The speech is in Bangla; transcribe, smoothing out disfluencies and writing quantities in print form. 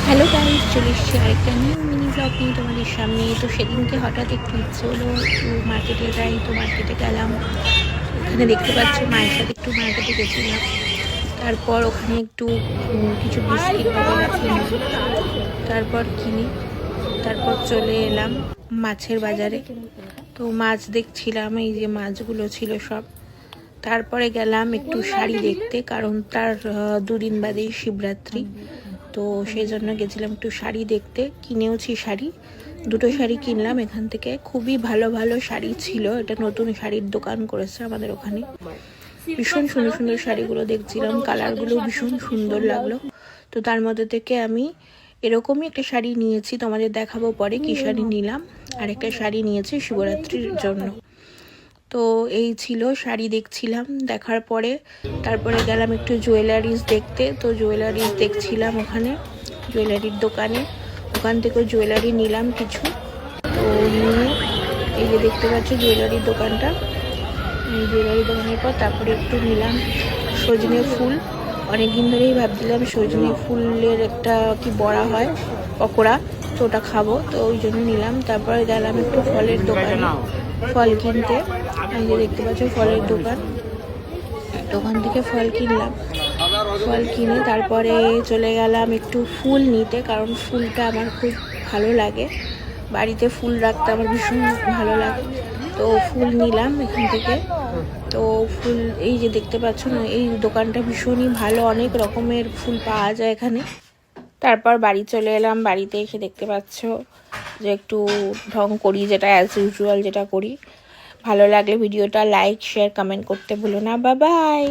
হ্যালো গাইস, চলে এসেছি আরেকটা নিউ মিনি ব্লগ নিয়ে তোমাদের সামনে। তো সেদিনকে হঠাৎ একটু ইচ্ছে হলো একটু মার্কেটে যাই, তো মার্কেটে গেলাম। ওখানে দেখতে পাচ্ছ মায়ের সাথে একটু মার্কেটে গেছিলাম। তারপর ওখানে একটু কিছু বিস্কিট বগেরা কিনলাম। তারপর চলে এলাম মাছের বাজারে। তো মাছ দেখছিলাম, এই যে মাছগুলো ছিল সব। তারপরে গেলাম একটু শাড়ি দেখতে, কারণ তার দুদিন বাদেই শিবরাত্রি। তো সেই জন্য গেছিলাম একটু শাড়ি দেখতে, কিনেওছি শাড়ি। দুটো শাড়ি কিনলাম এখান থেকে, খুবই ভালো ভালো শাড়ি ছিল। এটা নতুন শাড়ির দোকান করেছে আমাদের ওখানে। ভীষণ সুন্দর সুন্দর শাড়িগুলো দেখছিলাম, কালারগুলো ভীষণ সুন্দর লাগলো। তো তার মধ্যে থেকে আমি এরকমই একটা শাড়ি নিয়েছি, তোমাদের দেখাবো পরে কি শাড়ি নিলাম। আর একটা শাড়ি নিয়েছি শিবরাত্রির জন্য। তো এই ছিল, শাড়ি দেখছিলাম। দেখার পরে তারপরে গেলাম একটু জুয়েলারিস দেখতে। তো জুয়েলারিস দেখছিলাম ওখানে জুয়েলারির দোকানে। ওখান থেকেও জুয়েলারি নিলাম কিছু। তো নিয়ে এই যে দেখতে পাচ্ছ জুয়েলারির দোকানটা, এই জুয়েলারি দোকানের পর তারপরে একটু নিলাম সজনে ফুল। অনেকদিন ধরেই ভাবছিলাম সজনে ফুলের একটা কি বড়া হয় পকোড়া, তো ওটা খাবো, তো ওই জন্য নিলাম। তারপরে গেলাম একটু ফলের দোকানে ফল কিনতে। এই যে দেখতে পাচ্ছ ফলের দোকান থেকে ফল কিনলাম। ফল কিনে তারপরে চলে গেলাম একটু ফুল নিতে, কারণ ফুলটা আমার খুব ভালো লাগে। বাড়িতে ফুল রাখতে আমার ভীষণ ভালো লাগে। তো ফুল নিলাম এখান থেকে। তো ফুল এই যে দেখতে পাচ্ছ না, এই দোকানটা ভীষণই ভালো, অনেক রকমের ফুল পাওয়া যায় এখানে। তারপর বাড়ি চলে এলাম। বাড়িতে এসে দেখতে পাচ্ছ যে একটু ঢং করি, যেটা অ্যাজ ইউজুয়াল যেটা করি। ভালো লাগলে ভিডিওটা লাইক, শেয়ার, কমেন্ট করতে ভুলো না। Bye bye.